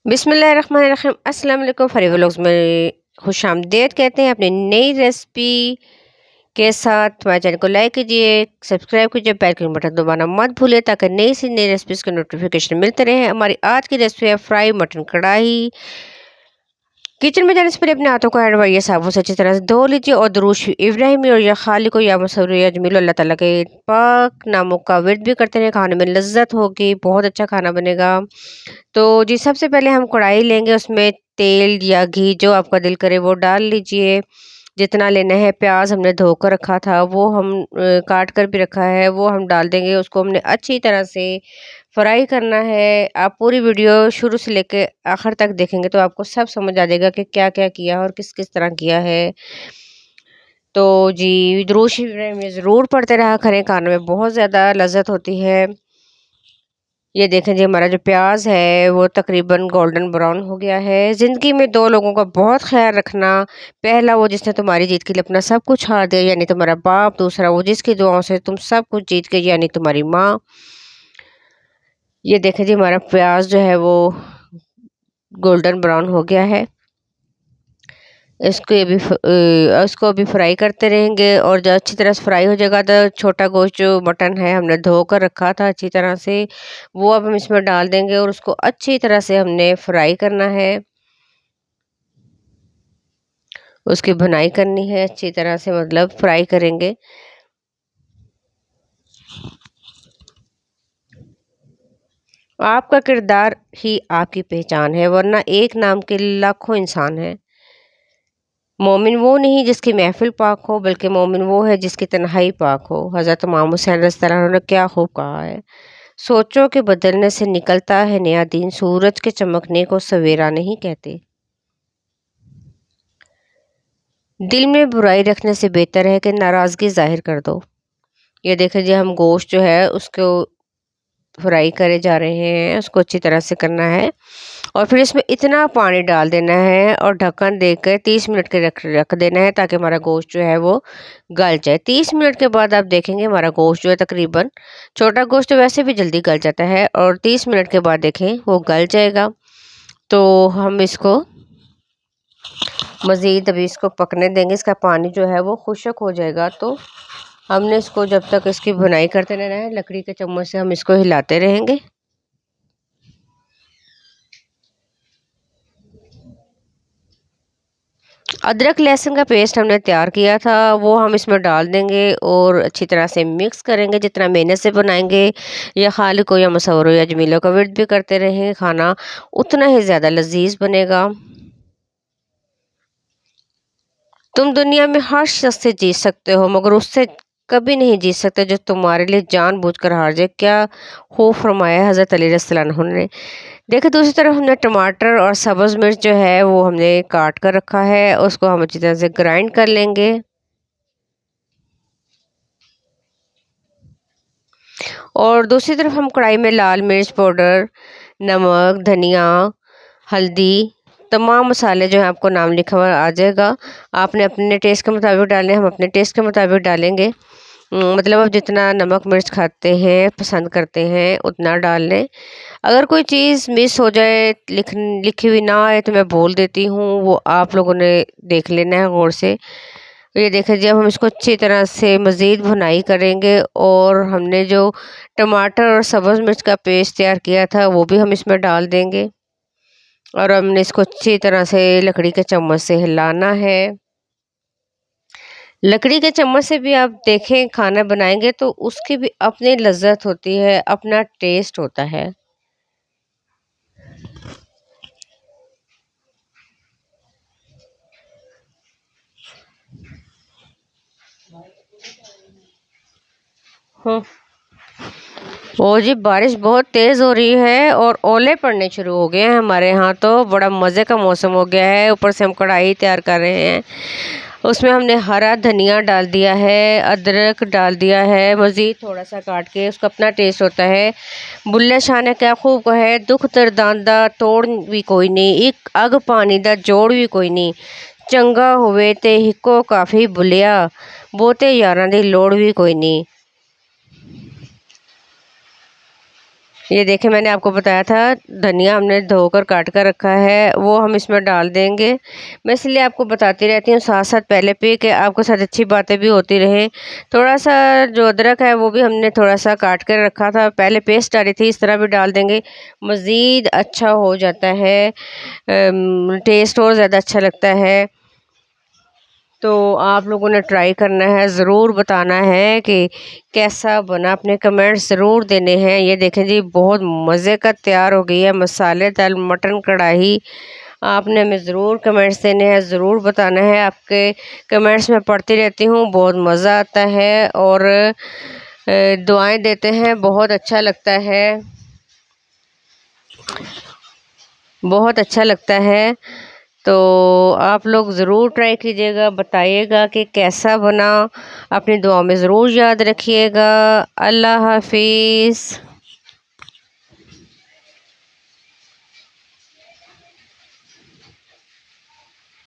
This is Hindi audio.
बिस्मिल्लाहिर्रहमानिर्रहीम अस्सलाम वालेकुम फरी व्लॉग्स में खुशामदीद कहते हैं अपनी नई रेसिपी के साथ। हमारे चैनल को लाइक कीजिए, सब्सक्राइब कीजिए, बेल आइकन बटन दबाना मत भूलिए ताकि नई से नई रेसिपीज़ के नोटिफिकेशन मिलते रहे। हमारी आज की रेसिपी है फ्राई मटन कढ़ाई। किचन में जाने से पहले अपने हाथों को हैंड वाश या साबुन से अच्छी तरह से धो लीजिए और दुरूद इब्राहिमी और या खाली को या मसूरी या जमील अल्लाह ताला के पाक नामों का विर्द भी करते रहे। खाने में लज्जत होगी, बहुत अच्छा खाना बनेगा। तो जी सबसे पहले हम कढ़ाई लेंगे, उसमें तेल या घी जो आपका दिल करे वो डाल लीजिए। जितना लेना है, प्याज हमने धोकर रखा था वो हम काट कर भी रखा है वो हम डाल देंगे। उसको हमने अच्छी तरह से फ्राई करना है। आप पूरी वीडियो शुरू से लेके आखिर तक देखेंगे तो आपको सब समझ आ जाएगा कि क्या क्या किया और किस किस तरह किया है। तो जी दुरूद शरीफ में ज़रूर पढ़ते रहा करें, खाने में बहुत ज़्यादा लज्जत होती है। ये देखें जी हमारा जो प्याज है वो तकरीबन गोल्डन ब्राउन हो गया है। ज़िंदगी में दो लोगों का बहुत ख्याल रखना, पहला वो जिसने तुम्हारी जीत के लिए अपना सब कुछ हार दिया यानी तुम्हारा बाप, दूसरा वो जिसकी दुआओं से तुम सब कुछ जीत गए यानी तुम्हारी माँ। ये देखें जी हमारा प्याज जो है वो गोल्डन ब्राउन हो गया है। इसको अभी फ्राई करते रहेंगे और जब अच्छी तरह से फ्राई हो जाएगा तो छोटा गोश्त जो मटन है हमने धोकर रखा था अच्छी तरह से, वो अब हम इसमें डाल देंगे और उसको अच्छी तरह से हमने फ्राई करना है। उसकी भुनाई करनी है अच्छी तरह से, मतलब फ्राई करेंगे। आपका किरदार ही आपकी पहचान है, वरना एक नाम के लाखों इंसान हैं। मोमिन वो नहीं जिसकी महफिल पाक हो, बल्कि मोमिन वो है जिसकी तन्हाई पाक हो। हज़रत इमाम हुसैन रज़ियल्लाहु अन्हु ने क्या खूब कहा है, सोचों के बदलने से निकलता है नया दिन, सूरज के चमकने को सवेरा नहीं कहते। दिल में बुराई रखने से बेहतर है कि नाराज़गी जाहिर कर दो। ये देखें जी हम गोश्त जो है उसको फ्राई करे जा रहे हैं, उसको अच्छी तरह से करना है और फिर इसमें इतना पानी डाल देना है और ढक्कन देकर 30 मिनट के रख रख देना है ताकि हमारा गोश्त जो है वो गल जाए। 30 मिनट के बाद आप देखेंगे हमारा गोश्त जो है तकरीबन, छोटा गोश्त तो वैसे भी जल्दी गल जाता है और 30 मिनट के बाद देखें वो गल जाएगा। तो हम इसको मज़ीद अभी इसको पकने देंगे, इसका पानी जो है वो खुश्क हो जाएगा। तो हमने इसको जब तक इसकी भुनाई करते रहना है, लकड़ी के चम्मच से हम इसको हिलाते रहेंगे। अदरक लहसुन का पेस्ट हमने तैयार किया था वो हम इसमें डाल देंगे और अच्छी तरह से मिक्स करेंगे। जितना मेहनत से बनाएंगे या खालिक या मसौरों या जमीलों का विर्द भी करते रहेंगे, खाना उतना ही ज़्यादा लजीज बनेगा। तुम दुनिया में हर शख्स से जीत सकते हो मगर उससे कभी नहीं जीत सकते जो तुम्हारे लिए जानबूझकर हार जाए। क्या खूब फरमाया हज़रत अली रज़ियल्लाहु अन्हु ने। देखिए दूसरी तरफ हमने टमाटर और सब्ज़ मिर्च जो है वो हमने काट कर रखा है, उसको हम अच्छी तरह से ग्राइंड कर लेंगे। और दूसरी तरफ हम कढ़ाई में लाल मिर्च पाउडर, नमक, धनिया, हल्दी, तमाम मसाले जो हैं आपको नाम लिखा हुआ आ जाएगा। आपने अपने टेस्ट के मुताबिक डालने, हम अपने टेस्ट के मुताबिक डालेंगे। मतलब आप जितना नमक मिर्च खाते हैं, पसंद करते हैं उतना डाल लें। अगर कोई चीज़ मिस हो जाए, लिखी हुई ना आए तो मैं बोल देती हूँ, वो आप लोगों ने देख लेना है गौर से। ये देखें जब हम इसको अच्छी तरह से मज़ीद भुनाई करेंगे और हमने जो टमाटर और सब्ज़ मिर्च का पेस्ट तैयार किया था वो भी हम इसमें डाल देंगे और हमने इसको अच्छी तरह से लकड़ी के चम्मच से हिलाना है। लकड़ी के चम्मच से भी आप देखें खाना बनाएंगे तो उसकी भी अपनी लज्जत होती है, अपना टेस्ट होता है। हम्म। ओ जी बारिश बहुत तेज हो रही है और ओले पड़ने शुरू हो गए हैं हमारे यहाँ, तो बड़ा मज़े का मौसम हो गया है। ऊपर से हम कढ़ाई तैयार कर रहे हैं, उसमें हमने हरा धनिया डाल दिया है, अदरक डाल दिया है मज़ीद थोड़ा सा काट के, उसका अपना टेस्ट होता है। बुल्ले शाह ने क्या खूब कहा है, दुख दर्दां तोड़ भी कोई नहीं, एक अग पानी दा जोड़ भी कोई नहीं, चंगा होवे ते हिको काफ़ी बुलिया, बहुते यारां दी लोड़ भी कोई नहीं। ये देखें, मैंने आपको बताया था धनिया हमने धोकर काट कर रखा है, वो हम इसमें डाल देंगे। मैं इसलिए आपको बताती रहती हूँ साथ साथ पहले पे कि आपके साथ अच्छी बातें भी होती रहें। थोड़ा सा जो अदरक है वो भी हमने थोड़ा सा काट कर रखा था, पहले पेस्ट डाली थी, इस तरह भी डाल देंगे, मज़ीद अच्छा हो जाता है, टेस्ट और ज़्यादा अच्छा लगता है। तो आप लोगों ने ट्राई करना है, ज़रूर बताना है कि कैसा बना, अपने कमेंट्स ज़रूर देने हैं। ये देखें जी, बहुत मज़े का तैयार हो गई है मसालेदार मटन कढ़ाई। आपने हमें ज़रूर कमेंट्स देने हैं, ज़रूर बताना है। आपके कमेंट्स मैं पढ़ती रहती हूँ, बहुत मज़ा आता है और दुआएं देते हैं, बहुत अच्छा लगता है, बहुत अच्छा लगता है। तो आप लोग ज़रूर ट्राई कीजिएगा, बताइएगा कि कैसा बना। अपनी दुआ में ज़रूर याद रखिएगा। अल्लाह हाफिज़।